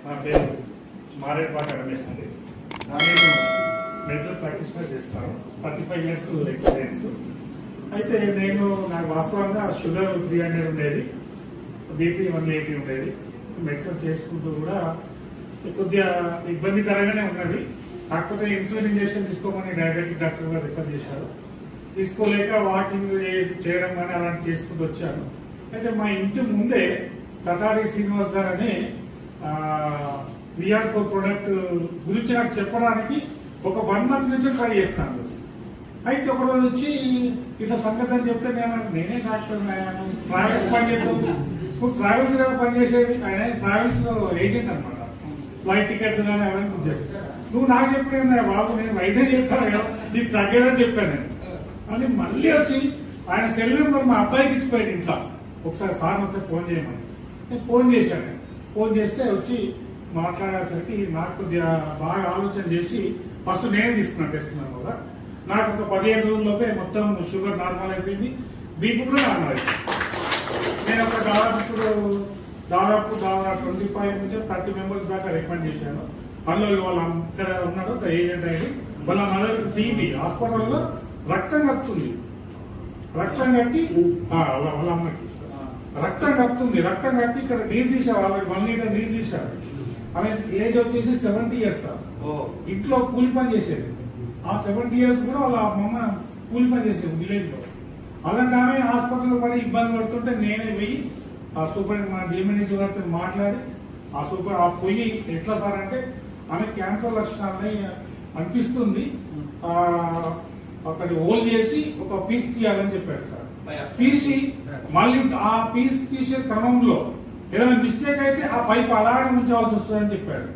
నా పేరు మారేపాక రమేష్ అండి. నేను మెడికల్ ప్రాక్టీషనర్ చేస్తాను. 35 years ఎక్స్పీరియన్స్. అయితే నాకు వాస్తవంగా షుగర్ 300 ఉండేది, బీపీ 180 ఉండేది. మెడిసిన్స్ చేసుకుంటూ కూడా కొద్దిగా ఇబ్బందికరంగానే ఉన్నది. కాకపోతే ఇన్సులిన్ ఇంజెక్షన్ తీసుకోమని డయాబెటిక్ డాక్టర్ గారు రిఫర్ చేశారు. తీసుకోలేక వాకింగ్ చేయడం కానీ అలాంటి చేసుకుంటూ వచ్చాను. అయితే మా ఇంటి ముందే కటారి శ్రీనివాస్ గారు అని VR4 ప్రోడక్ట్ గురించి నాకు చెప్పడానికి ఒక 1 month నుంచి ట్రై చేస్తాను. అయితే ఒక రోజు వచ్చి ఇట్లా సంగతి అని చెప్తే నేనే డాక్టర్, ట్రావెల్స్ పని చేస్తాను. ఇప్పుడు ట్రావెల్స్ కదా పనిచేసేది, ఆయన ట్రావెల్స్ లో ఏజెంట్ అనమాట. ఫ్లైట్ టికెట్ కానీ అవన్నీ బుక్ చేస్తాను. నువ్వు నాకు చెప్పిన బాబు నేను వైద్యం చెప్తాను కదా, నీకు తగ్గదని చెప్పాను నేను అని. మళ్ళీ వచ్చి ఆయన సెల్ నెంబర్ మా అబ్బాయికి ఇచ్చిపోయాడు ఇంట్లో. ఒకసారి సార్ వస్తే ఫోన్ చేయమని నేను ఫోన్ చేశాను. ఫోన్ చేస్తే వచ్చి మాట్లాడేసరికి నాకు కొద్దిగా బాగా ఆలోచన చేసి ఫస్ట్ నేనే తీసుకున్నాను టెస్ట్ కదా. నాకు ఒక 15 రోజుల్లోపే మొత్తం షుగర్ నార్మల్ అయిపోయింది, బీపీ కూడా నార్మల్ అయిపోయింది. నేను ఒక దాదాపు 25 నుంచి 30 members దాకా రికమెండ్ చేశాను. అందులో వాళ్ళ ఇక్కడ ఉన్నాడు ఒక ఏజెంట్ అయింది. వాళ్ళ మదర్ టీబీ హాస్పిటల్లో రక్తం కక్కుతుంది. రక్తం కట్టి వాళ్ళ అమ్మకి రక్తం కక్కుతుంది. రక్తం కట్టి ఇక్కడ నీరు తీసారు. ఆల్రెడీ 1 లీటర్ నీరు తీశారు. ఆమె ఏజ్ వచ్చేసి 70 years. ఇంట్లో కూలి పని చేసేది. ఆ 70 years కూడా వాళ్ళ అమ్మ కూలి పని చేసేది విలేజ్ లో. అలాంటి ఆమె హాస్పిటల్లో పడి ఇబ్బంది పడుతుంటే నేనే పోయి ఆ సూపర్ మా డిఎంఎన్హెచ్ గారితో మాట్లాడి ఆ పొయ్యి ఎట్లా సార్ అంటే ఆమె క్యాన్సర్ లక్షణాలని అనిపిస్తుంది, అక్కడి హోల్ చేసి ఒక పీస్ తీయాలని చెప్పారు సార్. తీసి మళ్ళీ ఆ పీస్ తీసే క్రమంలో ఏదైనా మిస్టేక్ అయితే ఆ పైప్ అలాగే ఉంచవలసి వస్తుందని చెప్పాడు.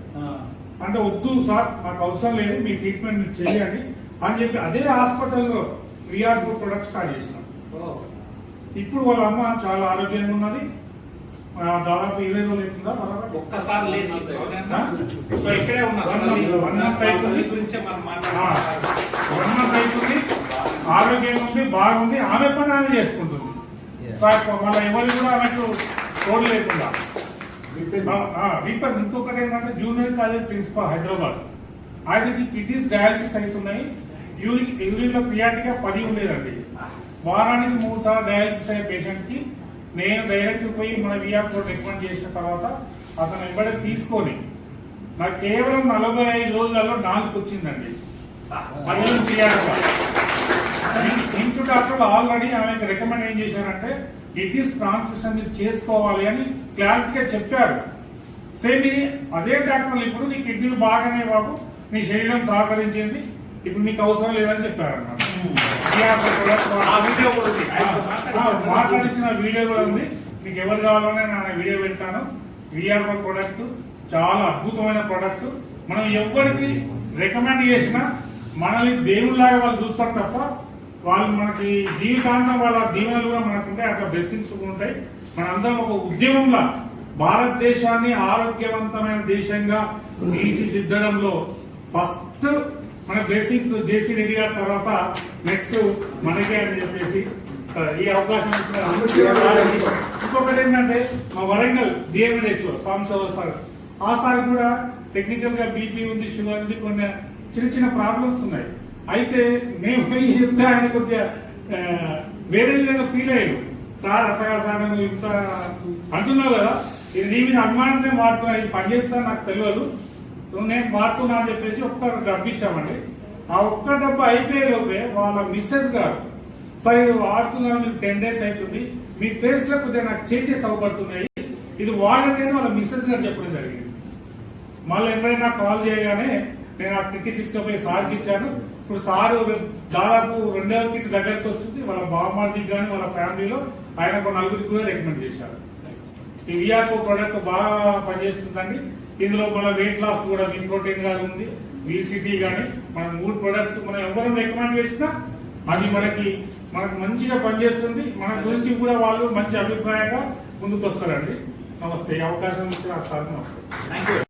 అంటే వద్దు సార్, మాకు అవసరం లేదు, మీ ట్రీట్మెంట్ చేయాలి అని చెప్పి అదే హాస్పిటల్లో VR4 ప్రొడక్ట్ స్టార్ట్ చేసినాం. ఇప్పుడు వాళ్ళ అమ్మ చాలా ఆరోగ్యంగా ఉన్నది. దాదాపు 20 రోజులు అవుతుందా ఒక్కసారి లేచి ఇక్కడే ఉన్నారు. 1 month అవుతుంది, ఆరోగ్యంగా ఉంది, బాగుంది. ఆమె పని ఆమె చేసుకుంటుంది సార్. మళ్ళీ ఎవరు కూడా ఆమెకు తోడు లేకుండా. ఇంకొకటి ఏంటంటే జూనియర్ కాలేజ్ ప్రిన్సిపాల్ హైదరాబాద్, ఆయనకి కిడ్నీస్ డయాలసిస్ అవుతున్నాయి. యూరిన్ లో క్రియాటిగా 10 ఉండేదండి. వారానికి 3 సార్లు డయాలసిస్ అయ్యే పేషెంట్ కి నేను డైరెక్ట్ పోయి మన VR4 రికమెండ్ చేసిన తర్వాత అతను వెంబడే తీసుకొని నాకు కేవలం 45 రోజులలో 4 వచ్చిందండి. ఇన్స్టిట్యూట్ డాక్టర్లు ఆల్రెడీ ఆమెకు రికమెండ్ ఏం చేశారంటే కిడ్నీస్ ట్రాన్స్ప్లాంటేషన్ చేసుకోవాలి అని క్లారిటీగా చెప్పారు. సేమ్ అదే డాక్టర్లు ఇప్పుడు నీ కిడ్నీలు బాగానే బాబు, నీ శరీరం సహకరించింది, ఇప్పుడు నీకు అవసరం లేదని చెప్పారు అన్నమాట. మాట్లాడించిన వీడియో కూడా ఉంది, మీకు ఎవరు కావాలనే నేను వీడియో పెడతాను. VR4 ప్రోడక్ట్ చాలా అద్భుతమైన ప్రోడక్ట్. మనం ఎవరికి రికమెండ్ చేసినా మనల్ని దేవుళ్ళలాగా వాళ్ళు చూస్తారు తప్ప వాళ్ళు మనకి జీవితాంతం వాళ్ళ దీవెనలు కూడా మనకుంటాయి, అట్లా బ్లెస్సింగ్స్ ఉంటాయి. మనందరం ఒక ఉద్యమంలో భారతదేశాన్ని ఆరోగ్యవంతమైన దేశంగా తీర్చిదిద్దడంలో ఫస్ట్ మన బ్లెస్సింగ్స్ జేసీ రెడ్డి గారి తర్వాత నెక్స్ట్ మనకే అని చెప్పేసి ఈ అవకాశం ఇచ్చిన. ఇంకొకటి ఏంటంటే మా వరంగల్ DMNH సాంబశివరావు సార్, ఆ సార్ కూడా టెక్నికల్ గా బీపీ ఉంది, షుగర్ ఉంది, కొన్ని చిన్న ప్రాబ్లమ్స్ ఉన్నాయి. అయితే మేము పోయి చెప్తే ఆయన కొద్దిగా వేరే విధంగా ఫీల్ అయ్యారు. సార్ అట్టగా సార్ నువ్వు ఇంత అంటున్నావు కదా, ఇది నీ మీద అభిమానంతో వాడుతున్నా, ఇది పనిచేస్తా నాకు తెలియదు, నేను వాడుతున్నా అని చెప్పేసి ఒక్క డబ్బు ఇచ్చామండి. ఆ ఒక్క డబ్బు అయిపోయేలోపే వాళ్ళ మిస్సెస్ గారు, సార్ ఇది వాడుతున్నాను, మీకు 10 days అవుతుంది, మీ ఫేస్ లో కొద్దిగా నాకు చేంజెస్ అవ్వబడుతున్నాయి, ఇది వాడండి అని వాళ్ళ మిస్సెస్ గారు చెప్పడం జరిగింది. మళ్ళీ ఎప్పుడైనా కాల్ చేయగానే నేను ఆ కిట్ తీసుకుపోయి సార్కి ఇచ్చాను. ఇప్పుడు సార్ దాదాపు 2వ కిట్ దగ్గరికి వస్తుంది. వాళ్ళ బామ్మర్దికి కానీ వాళ్ళ ఫ్యామిలీలో ఆయన ఒక 4 కూడా రికమెండ్ చేశారు. ఈ VR4 ప్రోడక్ట్ బాగా పనిచేస్తుందండి. ఇందులో మన వెయిట్ లాస్ కూడా విన్ ప్రోటీన్ గానీ ఉంది, VCT కానీ, మన 3 ప్రొడక్ట్స్ మనం ఎవరు రికమెండ్ చేసినా అది మనకు మంచిగా పనిచేస్తుంది. మన గురించి కూడా వాళ్ళు మంచి అభిప్రాయంగా ముందుకు వస్తారండి. నమస్తే, అవకాశం ఇచ్చిన సార్ నమస్తే.